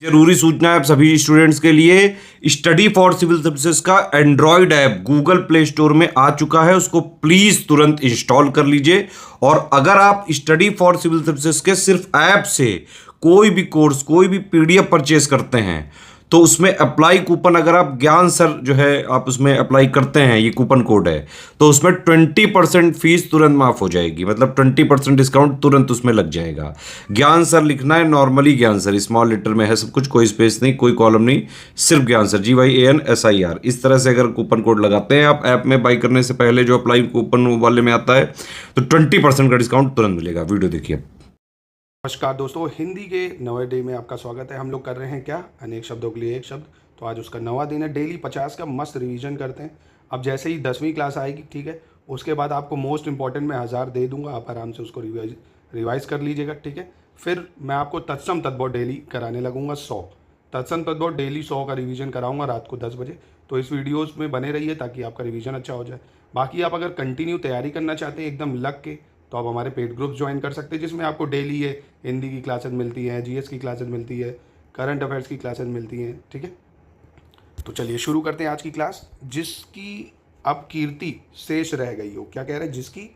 जरूरी सूचना है आप सभी स्टूडेंट्स के लिए। स्टडी फॉर सिविल सर्विसेज का Android app Google play store में आ चुका है, उसको प्लीज तुरंत इंस्टॉल कर लीजिए। और अगर आप स्टडी फॉर सिविल सर्विसेज के सिर्फ ऐप से कोई भी कोर्स, कोई भी पीडीएफ परचेस करते हैं तो उसमें अप्लाई कूपन, अगर आप ज्ञान सर जो है आप उसमें अप्लाई करते हैं, ये कूपन कोड है, तो उसमें 20% फीस तुरंत माफ हो जाएगी। मतलब 20% डिस्काउंट तुरंत उसमें लग जाएगा। ज्ञान सर लिखना है, नॉर्मली ज्ञान सर स्मॉल लेटर में है सब कुछ, कोई स्पेस नहीं, कोई कॉलम नहीं, सिर्फ ज्ञान सर GYANSIR। इस तरह से अगर कूपन कोड लगाते हैं आप ऐप में बाई करने से पहले, जो अप्लाई कूपन वाले में आता है, तो 20% का डिस्काउंट तुरंत मिलेगा। वीडियो देखिए। नमस्कार दोस्तों, हिंदी के नए डे में आपका स्वागत है। हम लोग कर रहे हैं क्या, अनेक शब्दों के लिए एक शब्द। तो आज उसका नवा दिन है। डेली 50 का मस्त रिवीजन करते हैं। अब जैसे ही 10वीं क्लास आएगी, ठीक है, उसके बाद आपको मोस्ट इंपॉर्टेंट मैं 1000 दे दूंगा, आप आराम से उसको रिवाइज कर लीजिएगा, ठीक है। फिर मैं आपको तत्सम तद्भव डेली कराने लगूंगा 100 तत्सम तद्भव डेली 100 का रिवीजन कराऊंगा रात को 10 बजे। तो इस वीडियोज़ में बने रहिए ताकि आपका रिवीजन अच्छा हो जाए। बाकी आप अगर कंटिन्यू तैयारी करना चाहते हैं एकदम लग के, तो आप हमारे पेड ग्रुप्स ज्वाइन कर सकते हैं, जिसमें आपको डेली ये हिंदी की क्लासेस मिलती हैं, जीएस की क्लासेस मिलती है, करंट अफेयर्स की क्लासेस मिलती हैं, ठीक है। तो चलिए शुरू करते हैं आज की क्लास। जिसकी अब कीर्ति शेष रह गई हो, क्या कह रहे हैं, जिसकी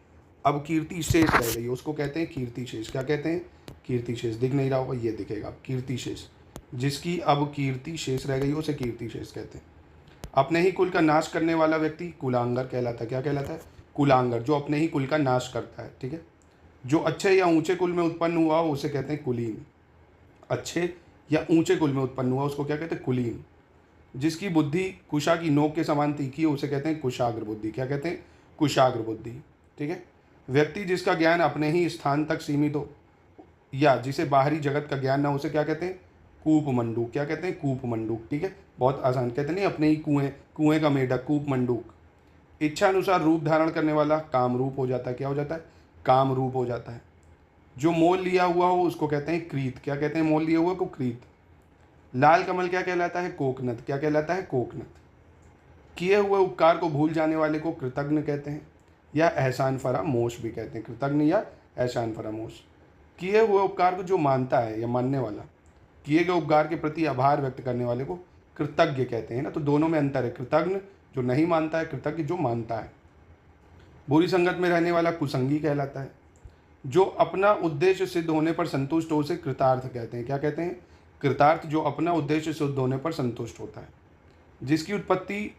अब कीर्ति शेष रह गई हो उसको कहते हैं कीर्ति शेष। क्या कहते हैं, कीर्ति शेष। दिख नहीं रहा होगा, ये दिखेगा, कीर्ति शेष। जिसकी अब कीर्ति शेष रह गई हो उसे कीर्ति शेष कहते हैं। अपने ही कुल का नाश करने वाला व्यक्ति कुलांगर कहलाता है। क्या कहलाता है, कुलांगर, जो अपने ही कुल का नाश करता है, ठीक है। जो अच्छे या ऊंचे कुल में उत्पन्न हुआ हो उसे कहते हैं कुलीन। अच्छे या ऊंचे कुल में उत्पन्न हुआ उसको क्या कहते हैं, कुलीन। जिसकी बुद्धि कुशा की नोक के समान तीखी हो उसे कहते हैं कुशाग्र बुद्धि। क्या कहते हैं, कुशाग्र बुद्धि, ठीक है। व्यक्ति जिसका ज्ञान अपने ही स्थान तक सीमित हो या जिसे बाहरी जगत का ज्ञान ना हो उसे क्या कहते हैं, कूप मंडूक। क्या कहते हैं, कूप मंडूक, ठीक है। बहुत आसान, कहते नहीं अपने ही कुएं का मेढक, कूप मंडूक। इच्छा अनुसार रूप धारण करने वाला काम रूप हो जाता है। क्या हो जाता है, काम रूप हो जाता है। जो मोल लिया हुआ हो उसको कहते हैं क्रीत। क्या कहते हैं, मोल लिया हुआ को क्रीत। लाल कमल क्या कहलाता है, कोकनत। क्या कहलाता है, कोकनत। किए हुए उपकार को भूल जाने वाले को कृतज्ञ कहते हैं, या एहसान फरामोश भी कहते हैं। कृतज्ञ या एहसान फरामोश। किए हुए उपकार को जो मानता है या मानने वाला, किए गए उपकार के प्रति आभार व्यक्त करने वाले को कृतज्ञ कहते हैं ना। तो दोनों में अंतर है, कृतज्ञ जो नहीं मानता है, कृतज्ञ जो मानता है। बुरी संगत में रहने वाला कुसंगी कहलाता है। जो अपना उद्देश्य सिद्ध होने पर संतुष्ट हो उसे कृतार्थ कहते हैं। क्या कहते हैं, कृतार्थ, जो अपना उद्देश्य सिद्ध होने पर संतुष्ट होता है। जिसकी उत्पत्ति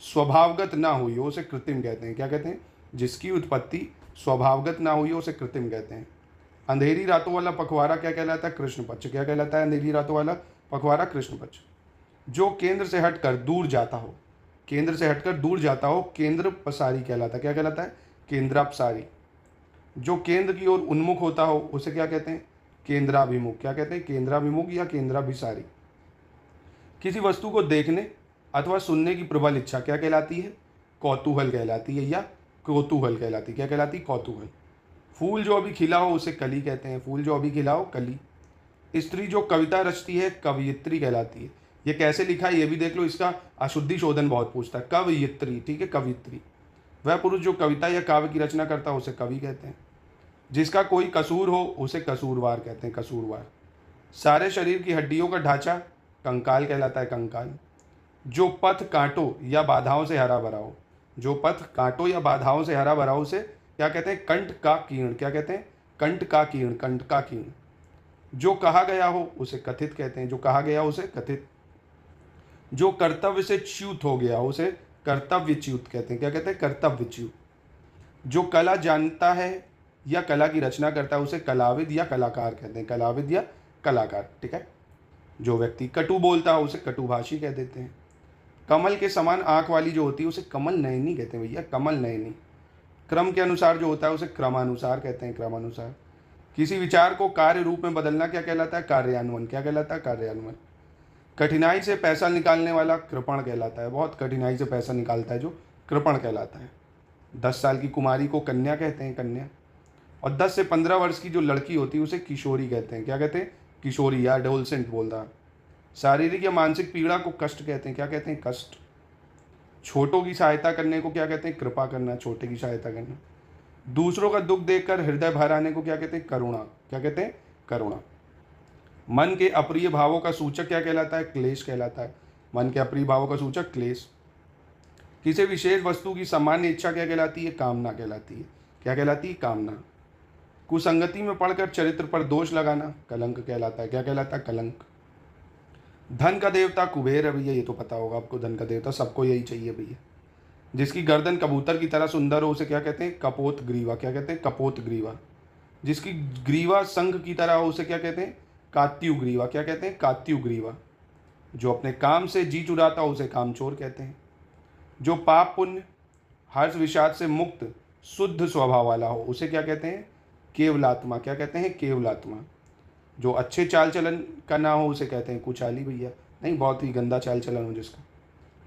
स्वभावगत ना हुई हो उसे कृत्रिम कहते हैं। क्या कहते हैं, जिसकी उत्पत्ति स्वभावगत ना हुई हो उसे कृत्रिम कहते हैं। अंधेरी रातों वाला पखवाड़ा क्या कहलाता है, कृष्ण पक्ष। क्या कहलाता है, अंधेरी रातों वाला पखवाड़ा कृष्ण पक्ष। जो केंद्र से हटकर दूर जाता हो, केंद्र से हटकर दूर जाता हो केंद्र पसारी कहलाता है। क्या कहलाता है, केंद्रापसारी। जो केंद्र की ओर उन्मुख होता हो उसे क्या कहते हैं, केंद्राभिमुख। क्या कहते हैं, केंद्राभिमुख या केंद्राभिसारी। किसी वस्तु को देखने अथवा सुनने की प्रबल इच्छा क्या कहलाती है, कौतूहल कहलाती है, या कौतूहल कहलाती है। क्या कहलाती है, कौतूहल। फूल जो अभी खिला हो उसे कली कहते हैं। फूल जो अभी खिला हो, कली। स्त्री जो कविता रचती है कवयित्री कहलाती है। ये कैसे लिखा है ये भी देख लो, इसका अशुद्धि शोधन बहुत पूछता है। कवयित्री, ठीक है, कवित्री। वह पुरुष जो कविता या काव्य की रचना करता है उसे कवि कहते हैं। जिसका कोई कसूर हो उसे कसूरवार कहते हैं, कसूरवार। सारे शरीर की हड्डियों का ढांचा कंकाल कहलाता है, कंकाल। जो पथ कांटों या बाधाओं से हरा भरा हो, जो पथ कांटों या बाधाओं से हरा भरा हो उसे क्या कहते हैं, कंठ का कीर्ण। क्या कहते हैं, कंठ का कीर्ण, कंठ का कीर्ण। जो कहा गया हो उसे कथित कहते हैं, जो कहा गया हो उसे कथित। जो कर्तव्य से च्युत हो गया हो उसे कर्तव्यच्युत कहते हैं। क्या कहते हैं, कर्तव्यच्युत। जो कला जानता है या कला की रचना करता है उसे कलाविद या कलाकार कहते हैं, कलाविद या कलाकार, ठीक है। जो व्यक्ति कटु बोलता है उसे कटुभाषी कह देते हैं। कमल के समान आंख वाली जो होती है उसे कमल नयनी कहते हैं भैया, कमल नयनी। क्रम के अनुसार जो होता है उसे क्रमानुसार कहते हैं, क्रमानुसार। किसी विचार को कार्य रूप में बदलना क्या कहलाता है, कार्यान्वयन। क्या कहलाता है, कार्यान्वयन। कठिनाई से पैसा निकालने वाला कृपण कहलाता है। बहुत कठिनाई से पैसा निकालता है जो, कृपण कहलाता है। 10 साल की कुमारी को कन्या कहते हैं, कन्या। और 10 से 15 वर्ष की जो लड़की होती है उसे किशोरी कहते हैं। क्या कहते हैं, किशोरी या एडोलसेंट बोल रहा। शारीरिक या मानसिक पीड़ा को कष्ट कहते हैं। क्या कहते हैं, कष्ट। छोटों की सहायता करने को क्या कहते हैं, कृपा करना, छोटे की सहायता करना। दूसरों का दुख देखकर हृदय भर आने को क्या कहते हैं, करुणा। क्या कहते हैं, करुणा। मन के अप्रिय भावों का सूचक क्या कहलाता है? क्लेश कहलाता है। मन के अप्रिय भावों का सूचक क्लेश। किसी विशेष वस्तु की सामान्य इच्छा क्या कहलाती है? कामना कहलाती है। क्या कहलाती है? कामना। कुसंगति में पढ़कर चरित्र पर दोष लगाना कलंक कहलाता है। क्या कहलाता है? कलंक। धन का देवता कुबेर है भैया, ये तो पता होगा आपको। धन का देवता सबको यही चाहिए भैया। जिसकी गर्दन कबूतर की तरह सुंदर हो उसे क्या कहते हैं? कपोत ग्रीवा। क्या कहते हैं? कपोत ग्रीवा। जिसकी ग्रीवा संघ की तरह हो उसे क्या कहते हैं? कात्यु ग्रीवा। क्या कहते हैं? कात्यु ग्रीवा। जो अपने काम से जी चुराता हो उसे कामचोर कहते हैं। जो पाप पुण्य हर्ष विषाद से मुक्त शुद्ध स्वभाव वाला हो उसे क्या कहते हैं? केवलात्मा। क्या कहते हैं? केवलात्मा। जो अच्छे चाल चलन का ना हो उसे कहते हैं कुचाली भैया। नहीं, बहुत ही गंदा चाल चलन हो जिसका।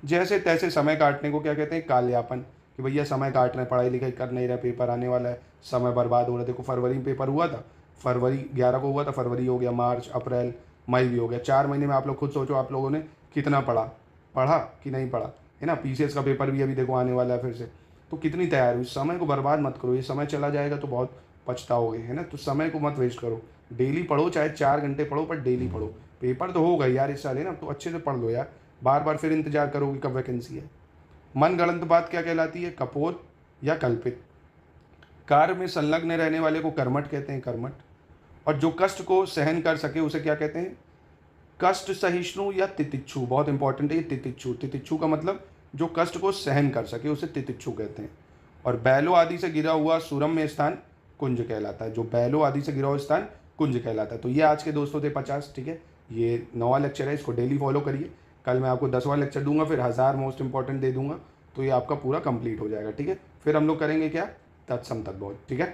जैसे तैसे समय काटने को क्या कहते हैं? कालयापन। कि भैया समय काट रहे हैं, पढ़ाई लिखाई कर नहीं रहे, पेपर आने वाला है, समय बर्बाद हो रहा है। देखो फरवरी में पेपर हुआ था, फरवरी 11 को हुआ था, फरवरी हो गया, मार्च, अप्रैल, मई भी हो गया। 4 महीने में आप लोग खुद सोचो आप लोगों ने कितना पढ़ा कि नहीं पढ़ा, है ना। पीसीएस का पेपर भी अभी देखो आने वाला है फिर से। तो कितनी तैयारी हुई। समय को बर्बाद मत करो, ये समय चला जाएगा तो बहुत पछताओगे, है ना। तो समय को मत वेस्ट करो। डेली पढ़ो, चाहे 4 घंटे पढ़ो, पर डेली पढ़ो। पेपर तो होगा यार इस साल, है ना, तो अच्छे से पढ़ लो यार। बार बार फिर इंतजार करोगे कब वैकेंसी है। मनगढ़ंत बात क्या कहलाती है? कपोत या कल्पित। कार्य में संलग्न रहने वाले को कर्मठ कहते हैं। कर्मठ। और जो कष्ट को सहन कर सके उसे क्या कहते हैं? कष्ट सहिष्णु या तितिक्षु। बहुत इंपॉर्टेंट है ये तितिक्षु। तितिक्षु का मतलब जो कष्ट को सहन कर सके उसे तितिक्षु कहते हैं। और बैलों आदि से घिरा हुआ सुरम्य स्थान कुंज कहलाता है। जो बैलों आदि से घिरा हुआ स्थान कुंज कहलाता है। तो ये आज के दोस्तों थे 50, ठीक है। ये 9वां लेक्चर है, इसको डेली फॉलो करिए। कल मैं आपको 10वां लेक्चर दूंगा, फिर 1000 मोस्ट इंपॉर्टेंट दे दूंगा, तो ये आपका पूरा कंप्लीट हो जाएगा, ठीक है। फिर हम लोग करेंगे क्या? तत्सम तद्भव, ठीक है।